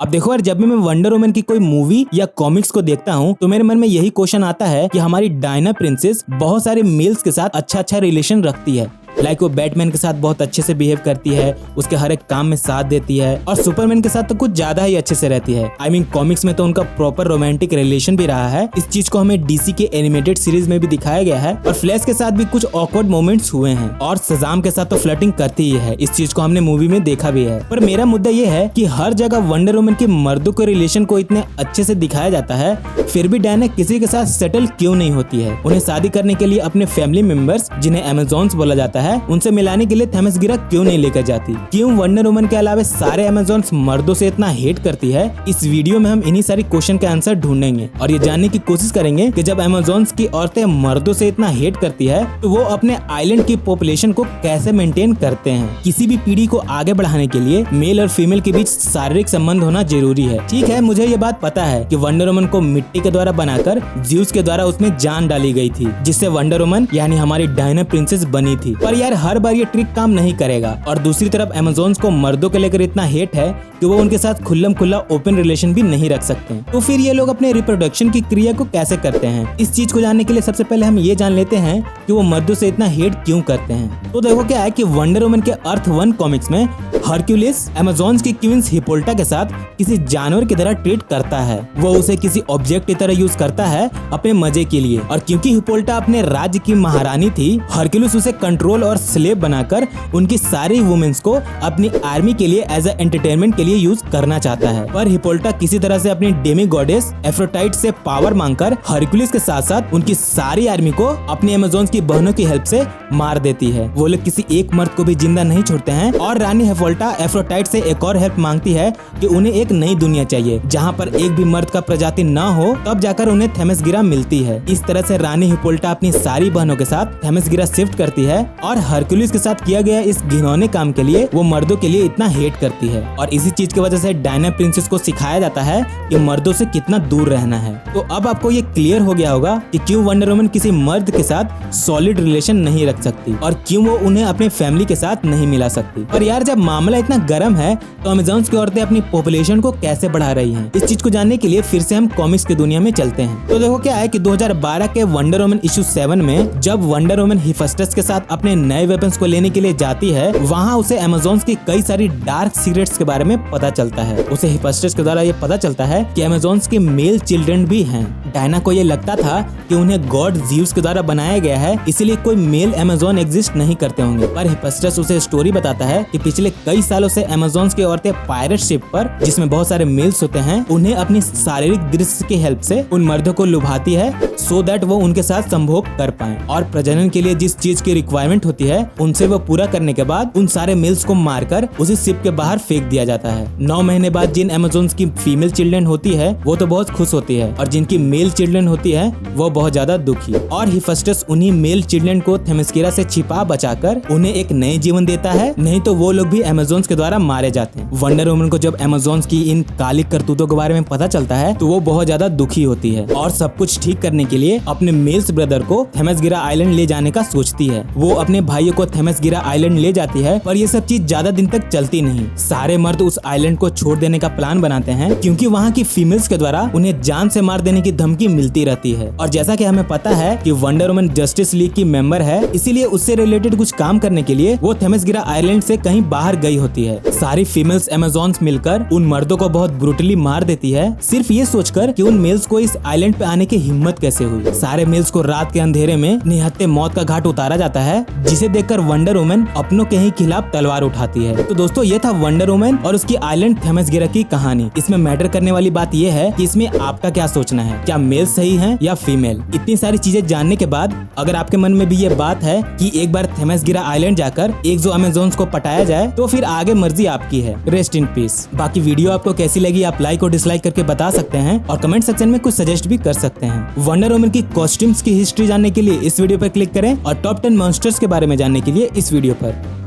अब देखो यार, जब भी मैं वंडर वुमन की कोई मूवी या कॉमिक्स को देखता हूँ तो मेरे मन में यही क्वेश्चन आता है कि हमारी डायना प्रिंसेस बहुत सारे मेल्स के साथ अच्छा रिलेशन रखती है। लाइक वो बैटमैन के साथ बहुत अच्छे से बिहेव करती है, उसके हर एक काम में साथ देती है, और सुपरमैन के साथ तो कुछ ज्यादा ही अच्छे से रहती है। आई मीन कॉमिक्स में तो उनका प्रॉपर रोमांटिक रिलेशन भी रहा है। इस चीज को हमें डीसी के एनिमेटेड सीरीज में भी दिखाया गया है, और फ्लैश के साथ भी कुछ ऑकवर्ड मोमेंट्स हुए हैं, और शज़ाम के साथ तो फ्लर्टिंग करती ही है। इस चीज को हमने मूवी में देखा भी है। पर मेरा मुद्दा ये है कि हर जगह वंडर वुमन के मर्दों के रिलेशन को इतने अच्छे से दिखाया जाता है, फिर भी डायना किसी के साथ सेटल क्यों नहीं होती है? उन्हें शादी करने के लिए अपने फैमिली मेंबर्स, जिन्हें अमेज़न्स बोला जाता है, उनसे मिलाने के लिए थेमेसगिरा क्यों नहीं लेकर जाती? क्यों वंडर वुमन के अलावा सारे अमेज़न्स मर्दों से इतना हेट करती है? इस वीडियो में हम इन्हीं सारी क्वेश्चन के आंसर ढूंढेंगे और ये जानने की कोशिश करेंगे कि जब अमेज़न्स की औरतें मर्दों से इतना हेट करती है तो वो अपने आइलैंड की पॉपुलेशन को कैसे मेंटेन करते हैं। किसी भी पीढ़ी को आगे बढ़ाने के लिए मेल और फीमेल के बीच शारीरिक संबंध होना जरूरी है। ठीक है, मुझे ये बात पता है कि वंडर वुमन को मिट्टी के द्वारा बनाकर ज़्यूस के द्वारा उसमें जान डाली गई थी, जिससे वंडर वुमन यानी हमारी डायना प्रिंसेस बनी थी। पर यार हर बार ये ट्रिक काम नहीं करेगा, और दूसरी तरफ अमेज़न्स को मर्दों को लेकर इतना हेट है कि वो उनके साथ खुल्लम खुल्ला ओपन रिलेशन भी नहीं रख सकते। तो फिर ये लोग अपने रिप्रोडक्शन की क्रिया को कैसे करते हैं? इस चीज को जानने के लिए सबसे पहले हम ये जान लेते हैं कि वो मर्दों से इतना हेट क्यों करते हैं। तो देखो क्या है कि वंडर वुमन के अर्थ 1 कॉमिक्स में हरक्यूलिस अमेज़न्स की क्वींस हिपोल्टा के साथ किसी जानवर की तरह ट्रीट करता है। वो उसे किसी ऑब्जेक्ट की तरह यूज करता है अपने मजे के लिए, और क्योंकि हिपोल्टा अपने राज्य की महारानी थी, हरक्यूलिस उसे कंट्रोल और स्लेव बनाकर उनकी सारी वुमेन्स को अपनी आर्मी के लिए एज ए एंटरटेनमेंट के लिए यूज करना चाहता है। पर हिपोल्टा किसी तरह से अपनी डेमी गॉडेस एफ्रोडाइट से पावर मांगकर हरक्यूलिस के साथ साथ उनकी सारी आर्मी को अपनी अमेज़न्स की बहनों की हेल्प से मार देती है। वो लोग किसी एक मर्द को भी जिंदा नहीं छोड़ते हैं, और रानी हिपोल्टा एफ्रोडाइट से एक और हेल्प मांगती है कि उन्हें एक नई दुनिया चाहिए जहाँ पर एक भी मर्द का प्रजाति न हो, तब जाकर उन्हें थेमेसगिरा मिलती है। इस तरह से रानी हिपोल्टा अपनी सारी बहनों के साथ थेमेसगिरा शिफ्ट करती है, और हरक्यूलिस के साथ किया गया इस घिनौने काम के लिए वो मर्दों के लिए इतना हेट करती है। और इसी चीज की वजह से डायना प्रिंसेस को सिखाया जाता है कि मर्दों से कितना दूर रहना है। तो अब आपको ये क्लियर हो गया होगा कि क्यों वंडर वुमन किसी मर्द के साथ सॉलिड रिलेशन नहीं रख सकती, और क्यों वो उन्हें अपने फैमिली के साथ नहीं मिला सकती। पर यार जब मामला इतना गर्म है तो अमेज़न्स की औरतें अपनी पॉपुलेशन को कैसे बढ़ा रही हैं? इस चीज को जानने के लिए फिर से हम कॉमिक्स की दुनिया में चलते हैं। तो देखो क्या है कि 2012 के वंडर वुमन इशू 7 में जब वंडर वुमन हिफेस्टस के साथ अपने नए वेपन्स को लेने के लिए जाती है, वहाँ उसे अमेज़न्स की कई सारी डार्क सीक्रेट्स के बारे में पता चलता है। उसे हिफेस्टस के द्वारा ये पता चलता है कि अमेज़न्स के मेल चिल्ड्रन भी हैं। डायना को ये लगता था कि उन्हें गॉड ज़्यूस के द्वारा बनाया गया है, इसलिए कोई मेल अमेज़न एग्जिस्ट नहीं करते होंगे। पर हिफेस्टस उसे स्टोरी बताता है कि पिछले कई सालों से अमेज़न्स की औरतें पायरेट शिप पर, जिसमें बहुत सारे मेल्स होते हैं, उन्हें अपनी शारीरिक दृश्य की हेल्प से उन मर्दों को लुभाती है, सो दैट वो उनके साथ संभोग कर पाएं। और प्रजनन के लिए जिस चीज की रिक्वायरमेंट होती है उनसे वो पूरा करने के बाद उन सारे मेल्स को मारकर उसी शिप के बाहर फेंक दिया जाता है। 9 महीने बाद जिन अमेज़न्स की फीमेल चिल्ड्रन होती है वो तो बहुत खुश होती है, और जिनकी मेल चिल्ड्रन होती है वो बहुत ज्यादा दुखी। और हिफेस्टस उन्हीं मेल चिल्ड्रन को थेमेसगिरा से छिपा बचाकर उन्हें एक नए जीवन देता है, नहीं तो वो लोग भी अमेज़न्स के द्वारा मारे जाते हैं। वंडर वुमन को जब अमेज़न्स की इन काली करतूतों के बारे में पता चलता है तो वो बहुत ज्यादा दुखी होती है, और सब कुछ ठीक करने के लिए अपने मेल्स ब्रदर को थेमेसगिरा आइलैंड ले जाने का सोचती है। वो अपने भाइयों को थेमेसगिरा आइलैंड ले जाती है, पर ये सब चीज ज्यादा दिन तक चलती नहीं। सारे मर्द उस आइलैंड को छोड़ देने का प्लान बनाते हैं, क्योंकि वहाँ की फीमेल्स के द्वारा उन्हें जान से मार देने की धमकी मिलती रहती है। और जैसा कि हमें पता है कि वंडर वुमन जस्टिस लीग की मेंबर है, इसीलिए उससे रिलेटेड कुछ काम करने के लिए वो थेमेसगिरा आइलैंड से कहीं बाहर गई होती है। सारी फीमेल्स अमेज़न्स मिलकर उन मर्दों को बहुत ब्रूटली मार देती है, सिर्फ ये सोचकर कि उन मेल्स को इस आइलैंड पे आने की हिम्मत कैसे हुई। सारे मेल्स को रात के अंधेरे में निहत्थे मौत का घाट उतारा जाता है, जिसे देखकर वंडर वुमन अपनों के ही खिलाफ तलवार उठाती है। तो दोस्तों ये था वंडर वुमन और उसकी आइलैंड थेमेसगिरा की कहानी। इसमें मैटर करने वाली बात ये है कि इसमें आपका क्या सोचना है, क्या मेल सही है या फीमेल? इतनी सारी चीजें जानने के बाद अगर आपके मन में भी ये बात है कि एक बार थेमेसगिरा आइलैंड जाकर एक जो अमेज़न्स को पटाया जाए, तो फिर आगे मर्जी आपकी है। Rest in peace. बाकी वीडियो आपको कैसी लगी आप लाइक और डिसलाइक करके बता सकते हैं, और कमेंट सेक्शन में कुछ सजेस्ट भी कर सकते हैं। वंडर वुमन की कॉस्ट्यूम्स की हिस्ट्री जानने के लिए इस वीडियो पर क्लिक करें, और टॉप 10 मॉन्स्टर्स के बारे में जानने के लिए इस वीडियो पर।